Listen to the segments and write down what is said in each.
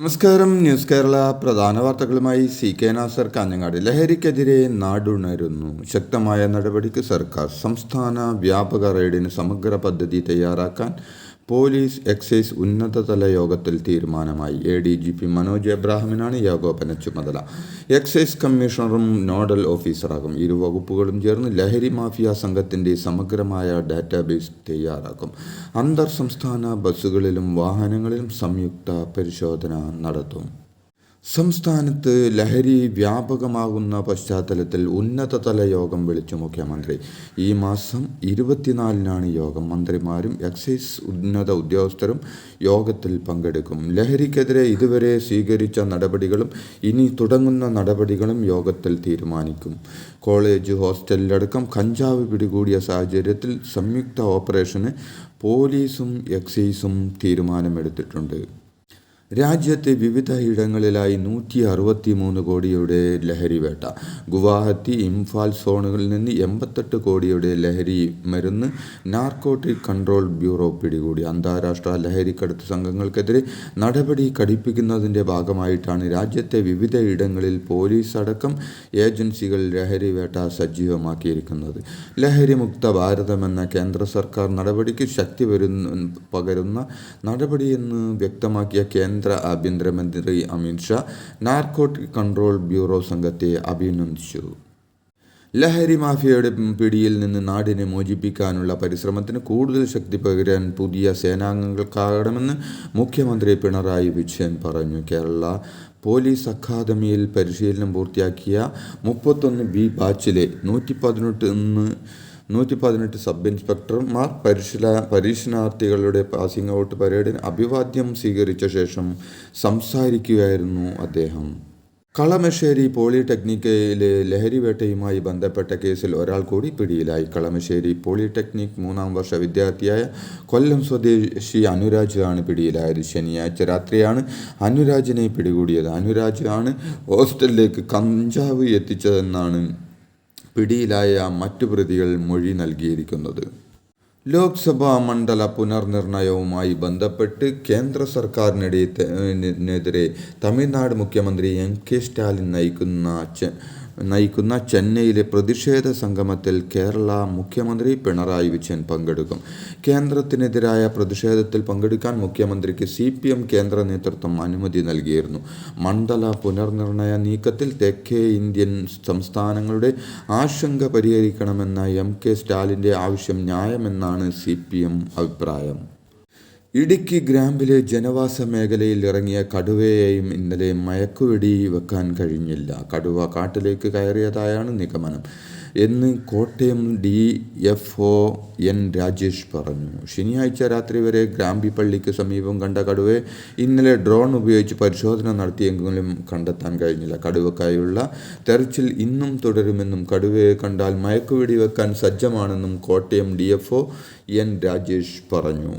നമസ്കാരം. ന്യൂസ് കേരള പ്രധാന വാർത്തകളുമായി CK നാസർ കാഞ്ഞങ്ങാട്. ലഹരിക്കെതിരെ നാടുണരുന്നു. ശക്തമായ നടപടിക്ക് സർക്കാർ. സംസ്ഥാന വ്യാപക റെയ്ഡിന് സമഗ്ര പദ്ധതി തയ്യാറാക്കാൻ പോലീസ് എക്സൈസ് ഉന്നതതല യോഗത്തിൽ തീരുമാനമായി. ADGP മനോജ് എബ്രാഹിമിനാണ് ഏകോപന ചുമതല. എക്സൈസ് കമ്മീഷണറും നോഡൽ ഓഫീസറാകും. ഇരു വകുപ്പുകളും ചേർന്ന് ലഹരി മാഫിയ സംഘത്തിൻ്റെ സമഗ്രമായ ഡാറ്റാബേസ് തയ്യാറാക്കും. അന്തർ സംസ്ഥാന ബസ്സുകളിലും വാഹനങ്ങളിലും സംയുക്ത പരിശോധന നടത്തും. സംസ്ഥാനത്ത് ലഹരി വ്യാപകമാകുന്ന പശ്ചാത്തലത്തിൽ ഉന്നതതല യോഗം വിളിച്ചു മുഖ്യമന്ത്രി. ഈ മാസം 24-നാണ് യോഗം. മന്ത്രിമാരും എക്സൈസ് ഉന്നത ഉദ്യോഗസ്ഥരും യോഗത്തിൽ പങ്കെടുക്കും. ലഹരിക്കെതിരെ ഇതുവരെ സ്വീകരിച്ച നടപടികളും ഇനി തുടങ്ങുന്ന നടപടികളും യോഗത്തിൽ തീരുമാനിക്കും. കോളേജ് ഹോസ്റ്റലിലടക്കം കഞ്ചാവ് പിടികൂടിയ സാഹചര്യത്തിൽ സംയുക്ത ഓപ്പറേഷന് പോലീസും എക്സൈസും തീരുമാനമെടുത്തിട്ടുണ്ട്. രാജ്യത്തെ വിവിധ ഇടങ്ങളിലായി 163 കോടിയുടെ ലഹരിവേട്ട. ഗുവാഹത്തി, ഇംഫാൽ സോണുകളിൽ നിന്ന് 88 കോടിയുടെ ലഹരി മരുന്ന് നാർക്കോട്ടിക് കൺട്രോൾ ബ്യൂറോ പിടികൂടി. അന്താരാഷ്ട്ര ലഹരിക്കടത്ത് സംഘങ്ങൾക്കെതിരെ നടപടി കടുപ്പിക്കുന്നതിൻ്റെ ഭാഗമായിട്ടാണ് രാജ്യത്തെ വിവിധ ഇടങ്ങളിൽ പോലീസ് അടക്കം ഏജൻസികൾ ലഹരിവേട്ട സജീവമാക്കിയിരിക്കുന്നത്. ലഹരിമുക്ത ഭാരതമെന്ന കേന്ദ്ര സർക്കാർ നടപടിക്ക് ശക്തി പകരുന്ന നടപടിയെന്ന് വ്യക്തമാക്കിയ കേന്ദ്ര ആഭ്യന്തരമന്ത്രി Amit Shah narcotic control bureau സംഘത്തെ അഭിനന്ദിച്ചു. ലഹരി മാഫിയയുടെ പിടിയിൽ നിന്ന് നാടിനെ മോചിപ്പിക്കാനുള്ള പരിശ്രമത്തിന് കൂടുതൽ ശക്തി പകരാൻ പുതിയ സേനാംഗങ്ങൾക്കാകണമെന്ന് മുഖ്യമന്ത്രി പിണറായി വിജയൻ പറഞ്ഞു. കേരള പോലീസ് അക്കാദമിയിൽ പരിശീലനം പൂർത്തിയാക്കിയ 31B ബാച്ചിലെ 118 സബ് ഇൻസ്പെക്ടർമാർ പരീക്ഷണാർത്ഥികളുടെ പാസിംഗ് ഔട്ട് പരേഡിന് അഭിവാദ്യം സ്വീകരിച്ച ശേഷം സംസാരിക്കുകയായിരുന്നു അദ്ദേഹം. കളമശ്ശേരി പോളിടെക്നിക്കിലെ ലഹരിവേട്ടയുമായി ബന്ധപ്പെട്ട കേസിൽ ഒരാൾ കൂടി പിടിയിലായി. കളമശ്ശേരി പോളിടെക്നിക് 3-ാം വർഷ വിദ്യാർത്ഥിയായ കൊല്ലം സ്വദേശി അനുരാജ് ആണ് പിടിയിലായത്. ശനിയാഴ്ച രാത്രിയാണ് അനുരാജിനെ പിടികൂടിയത്. അനുരാജ് ആണ് ഹോസ്റ്റലിലേക്ക് കഞ്ചാവ് എത്തിച്ചതെന്നാണ് പിടിയിലായ മറ്റു പ്രതികൾ മൊഴി നൽകിയിരിക്കുന്നത്. ലോക്സഭാ മണ്ഡല പുനർനിർണയവുമായി ബന്ധപ്പെട്ട് കേന്ദ്ര സർക്കാരിനെതിരെ തമിഴ്നാട് മുഖ്യമന്ത്രി MK സ്റ്റാലിൻ നയിക്കുന്ന ചെന്നൈയിലെ പ്രതിഷേധ സംഗമത്തിൽ കേരള മുഖ്യമന്ത്രി പിണറായി വിജയൻ പങ്കെടുക്കും. കേന്ദ്രത്തിനെതിരായ പ്രതിഷേധത്തിൽ പങ്കെടുക്കാൻ മുഖ്യമന്ത്രിക്ക് CPM കേന്ദ്ര നേതൃത്വം അനുമതി നൽകിയിരുന്നു. മണ്ഡല പുനർനിർണയ നീക്കത്തിൽ തെക്കേ ഇന്ത്യൻ സംസ്ഥാനങ്ങളുടെ ആശങ്ക പരിഹരിക്കണമെന്ന MK സ്റ്റാലിൻ്റെ ആവശ്യം ന്യായമെന്നാണ് CPM അഭിപ്രായം. ഇടുക്കി ഗ്രാമ്പിലെ ജനവാസ മേഖലയിൽ ഇറങ്ങിയ കടുവയെയും ഇന്നലെ മയക്കുവെടി വെക്കാൻ കഴിഞ്ഞില്ല. കടുവ കാട്ടിലേക്ക് കയറിയതായാണ് നിഗമനം എന്ന് കോട്ടയം DFO N രാജേഷ് പറഞ്ഞു. ശനിയാഴ്ച രാത്രി വരെ ഗ്രാമ്പി പള്ളിക്ക് സമീപം കണ്ട കടുവയെ ഇന്നലെ ഡ്രോൺ ഉപയോഗിച്ച് പരിശോധന നടത്തിയെങ്കിലും കണ്ടെത്താൻ കഴിഞ്ഞില്ല. കടുവക്കായുള്ള തെരച്ചിൽ ഇന്നും തുടരുമെന്നും കടുവയെ കണ്ടാൽ മയക്കുവെടി വെക്കാൻ സജ്ജമാണെന്നും കോട്ടയം DFO N രാജേഷ് പറഞ്ഞു.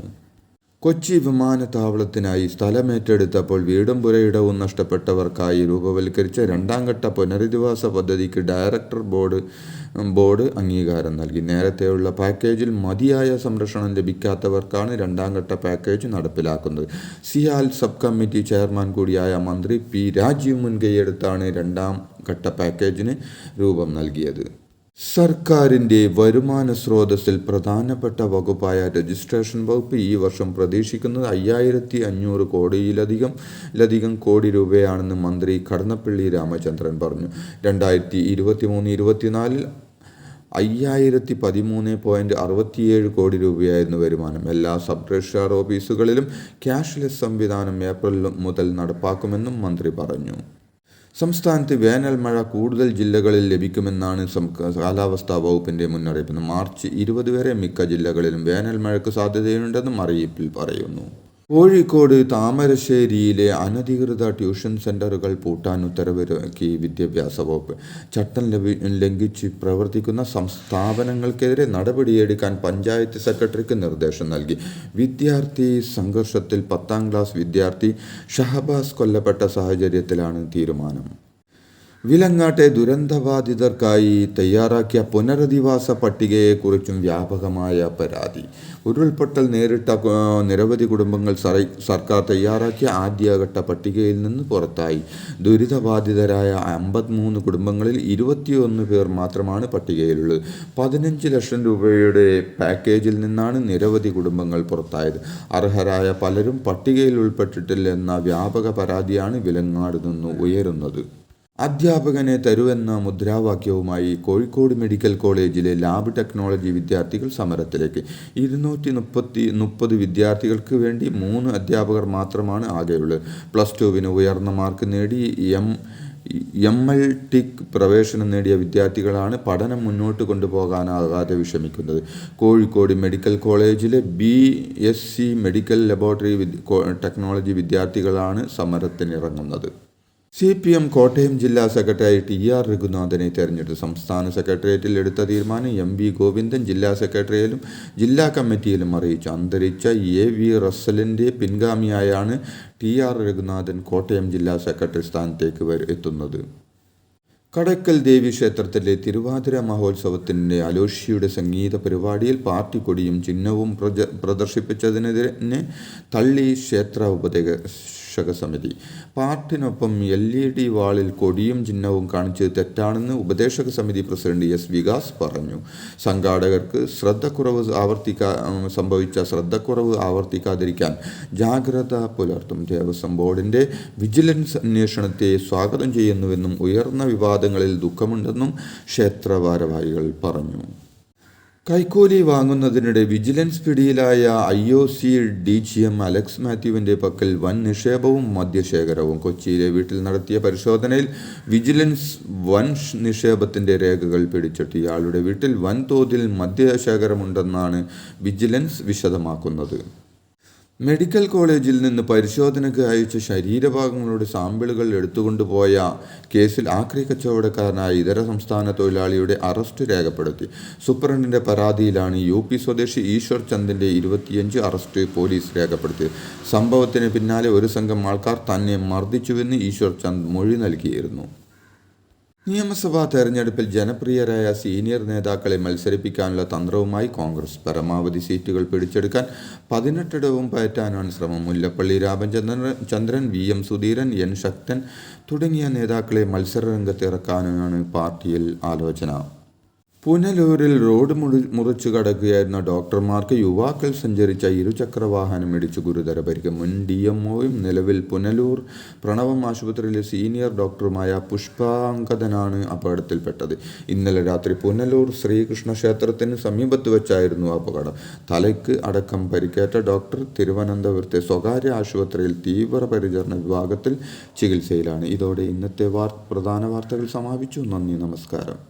കൊച്ചി വിമാനത്താവളത്തിനായി സ്ഥലമേറ്റെടുത്തപ്പോൾ വീടും പുരയിടവും നഷ്ടപ്പെട്ടവർക്കായി രൂപവൽക്കരിച്ച 2ാം ഘട്ട പുനരധിവാസ പദ്ധതിക്ക് ഡയറക്ടർ ബോർഡ് അംഗീകാരം നൽകി. നേരത്തെയുള്ള പാക്കേജിൽ മതിയായ സംരക്ഷണം ലഭിക്കാത്തവർക്കാണ് 2ാം ഘട്ട പാക്കേജ് നടപ്പിലാക്കുന്നത്. സിയാൽ സബ് കമ്മിറ്റി ചെയർമാൻ കൂടിയായ മന്ത്രി P രാജീവ് മുൻകൈയെടുത്താണ് 2ാം ഘട്ട പാക്കേജിന് രൂപം നൽകിയത്. സർക്കാരിൻ്റെ വരുമാന സ്രോതസ്സിൽ പ്രധാനപ്പെട്ട വകുപ്പായ രജിസ്ട്രേഷൻ വകുപ്പ് ഈ വർഷം പ്രതീക്ഷിക്കുന്നത് 5500 കോടിയിലധികം കോടി രൂപയാണെന്ന് മന്ത്രി കടന്നപ്പള്ളി രാമചന്ദ്രൻ പറഞ്ഞു. 2023-24 5013.67 കോടി രൂപയായിരുന്നു വരുമാനം. എല്ലാ സബ് രജിസ്ട്രാർ ഓഫീസുകളിലും ക്യാഷ്ലെസ് സംവിധാനം ഏപ്രിൽ മുതൽ നടപ്പാക്കുമെന്നും മന്ത്രി പറഞ്ഞു. സംസ്ഥാനത്ത് വേനൽ മഴ കൂടുതൽ ജില്ലകളിൽ ലഭിക്കുമെന്നാണ് കാലാവസ്ഥാ വകുപ്പിൻ്റെ മുന്നറിയിപ്പ്. മാർച്ച് 20 വരെ മിക്ക ജില്ലകളിലും വേനൽ മഴയ്ക്ക് സാധ്യതയുണ്ടെന്നും അറിയിപ്പിൽ പറയുന്നു. കോഴിക്കോട് താമരശ്ശേരിയിലെ അനധികൃത ട്യൂഷൻ സെൻ്ററുകൾ പൂട്ടാൻ ഉത്തരവിറക്കി വിദ്യാഭ്യാസ വകുപ്പ്. ചട്ടം ലംഘിച്ച് പ്രവർത്തിക്കുന്ന സ്ഥാപനങ്ങൾക്കെതിരെ നടപടിയെടുക്കാൻ പഞ്ചായത്ത് സെക്രട്ടറിക്ക് നിർദ്ദേശം നൽകി. വിദ്യാർത്ഥി സംഘർഷത്തിൽ 10ാം ക്ലാസ് വിദ്യാർത്ഥി ഷഹബാസ് കൊല്ലപ്പെട്ട സാഹചര്യത്തിലാണ് തീരുമാനം. വിലങ്ങാട്ടെ ദുരന്തബാധിതർക്കായി തയ്യാറാക്കിയ പുനരധിവാസ പട്ടികയെക്കുറിച്ചും വ്യാപകമായ പരാതി. ഉരുൾപൊട്ടൽ നേരിട്ട നിരവധി കുടുംബങ്ങൾ സർക്കാർ തയ്യാറാക്കിയ ആദ്യഘട്ട പട്ടികയിൽ നിന്ന് പുറത്തായി. ദുരിതബാധിതരായ 53 കുടുംബങ്ങളിൽ 21 പേർ മാത്രമാണ് പട്ടികയിലുള്ളത്. 15 ലക്ഷം രൂപയുടെ പാക്കേജിൽ നിന്നാണ് നിരവധി കുടുംബങ്ങൾ പുറത്തായത്. അർഹരായ പലരും പട്ടികയിൽ ഉൾപ്പെട്ടിട്ടില്ലെന്ന വ്യാപക പരാതിയാണ് വിലങ്ങാട് നിന്ന് ഉയരുന്നത്. അധ്യാപകനെ തരുവെന്ന മുദ്രാവാക്യവുമായി കോഴിക്കോട് മെഡിക്കൽ കോളേജിലെ ലാബ് ടെക്നോളജി വിദ്യാർത്ഥികൾ സമരത്തിലേക്ക്. 230 വിദ്യാർത്ഥികൾക്ക് വേണ്ടി 3 അധ്യാപകർ മാത്രമാണ് ആകെയുള്ളത്. +2 ഉയർന്ന മാർക്ക് നേടി MLTക്ക് പ്രവേശനം നേടിയ വിദ്യാർത്ഥികളാണ് പഠനം മുന്നോട്ട് കൊണ്ടുപോകാനാകാതെ വിഷമിക്കുന്നത്. കോഴിക്കോട് മെഡിക്കൽ കോളേജിലെ BSc മെഡിക്കൽ ലബോറട്ടറി ടെക്നോളജി വിദ്യാർത്ഥികളാണ് സമരത്തിനിറങ്ങുന്നത്. CPM കോട്ടയം ജില്ലാ സെക്രട്ടറി TR രഘുനാഥനെ തെരഞ്ഞെടുത്തു. സംസ്ഥാന സെക്രട്ടേറിയറ്റിൽ എടുത്ത തീരുമാനം MV ഗോവിന്ദൻ ജില്ലാ സെക്രട്ടറിയിലും ജില്ലാ കമ്മിറ്റിയിലും അറിയിച്ചു. അന്തരിച്ച AV റസ്സലിൻ്റെ പിൻഗാമിയായാണ് TR രഘുനാഥൻ കോട്ടയം ജില്ലാ സെക്രട്ടറി സ്ഥാനത്തേക്ക് എത്തുന്നത്. കടയ്ക്കൽ ദേവി ക്ഷേത്രത്തിലെ തിരുവാതിര മഹോത്സവത്തിൻ്റെ അലോഷിയുടെ സംഗീത പരിപാടിയിൽ പാർട്ടി കൊടിയും ചിഹ്നവും പ്രദർശിപ്പിച്ചതിനെ തള്ളി ക്ഷേത്ര ഉപദേശക സമിതി. പാർട്ടിനൊപ്പം LED വാളിൽ കൊടിയും ചിഹ്നവും കാണിച്ചത് തെറ്റാണെന്ന് ഉപദേശക സമിതി പ്രസിഡന്റ് S വികാസ് പറഞ്ഞു. സംഘാടകർക്ക് സംഭവിച്ച ശ്രദ്ധക്കുറവ് ആവർത്തിക്കാതിരിക്കാൻ ജാഗ്രത പുലർത്തും. ദേവസ്വം ബോർഡിൻ്റെ വിജിലൻസ് അന്വേഷണത്തെ സ്വാഗതം ചെയ്യുന്നുവെന്നും ഉയർന്ന വിവാദങ്ങളിൽ ദുഃഖമുണ്ടെന്നും ക്ഷേത്ര ഭാരവാഹികൾ പറഞ്ഞു. കൈക്കൂലി വാങ്ങുന്നതിനിടെ വിജിലൻസ് പിടിയിലായ IOC DGM അലക്സ് മാത്യുവിൻ്റെ പക്കൽ വൻ നിക്ഷേപവും മദ്യശേഖരവും. കൊച്ചിയിലെ വീട്ടിൽ നടത്തിയ പരിശോധനയിൽ വിജിലൻസ് വൻ നിക്ഷേപത്തിൻ്റെ രേഖകൾ പിടിച്ചെടുത്തു. ഇയാളുടെ വീട്ടിൽ വൻതോതിൽ മദ്യശേഖരമുണ്ടെന്നാണ് വിജിലൻസ് വിശദമാക്കുന്നത്. മെഡിക്കൽ കോളേജിൽ നിന്ന് പരിശോധനയ്ക്ക് അയച്ച ശരീരഭാഗങ്ങളുടെ സാമ്പിളുകൾ എടുത്തുകൊണ്ടുപോയ കേസിൽ ആക്രി കച്ചവടക്കാരനായ ഇതര സംസ്ഥാന തൊഴിലാളിയുടെ അറസ്റ്റ് രേഖപ്പെടുത്തി. സൂപ്രണ്ടിൻ്റെ പരാതിയിലാണ് UP സ്വദേശി ഈശ്വർ ചന്ദിൻ്റെ 25 അറസ്റ്റ് പോലീസ് രേഖപ്പെടുത്തിയത്. സംഭവത്തിന് പിന്നാലെ ഒരു സംഘം ആൾക്കാർ തന്നെ മർദ്ദിച്ചുവെന്ന് ഈശ്വർ ചന്ദ് മൊഴി നൽകിയിരുന്നു. നിയമസഭാ തെരഞ്ഞെടുപ്പിൽ ജനപ്രിയരായ സീനിയർ നേതാക്കളെ മത്സരിപ്പിക്കാനുള്ള തന്ത്രവുമായി കോൺഗ്രസ്. പരമാവധി സീറ്റുകൾ പിടിച്ചെടുക്കാൻ 18 ഇടവും പയറ്റാനാണ് ശ്രമം. മുല്ലപ്പള്ളി രാമചന്ദ്രൻ, VM സുധീരൻ, N ശക്തൻ തുടങ്ങിയ നേതാക്കളെ മത്സരരംഗത്തിറക്കാനാണ് പാർട്ടിയിൽ ആലോചന. പുനലൂരിൽ റോഡ് മുറിച്ചു കടക്കുകയായിരുന്ന ഡോക്ടർമാർക്ക് യുവാക്കൾ സഞ്ചരിച്ച ഇരുചക്രവാഹനം ഇടിച്ചു ഗുരുതര പരിക്ക്. മുൻ DMOയും നിലവിൽ പുനലൂർ പ്രണവം ആശുപത്രിയിലെ സീനിയർ ഡോക്ടറുമായ പുഷ്പാങ്കദനാണ് അപകടത്തിൽപ്പെട്ടത്. ഇന്നലെ രാത്രി പുനലൂർ ശ്രീകൃഷ്ണ ക്ഷേത്രത്തിന് സമീപത്ത് വെച്ചായിരുന്നു അപകടം. തലയ്ക്ക് അടക്കം പരിക്കേറ്റ ഡോക്ടർ തിരുവനന്തപുരത്തെ സ്വകാര്യ ആശുപത്രിയിൽ തീവ്രപരിചരണ വിഭാഗത്തിൽ ചികിത്സയിലാണ്. ഇതോടെ ഇന്നത്തെ പ്രധാന വാർത്തകൾ സമാപിച്ചു. നന്ദി, നമസ്കാരം.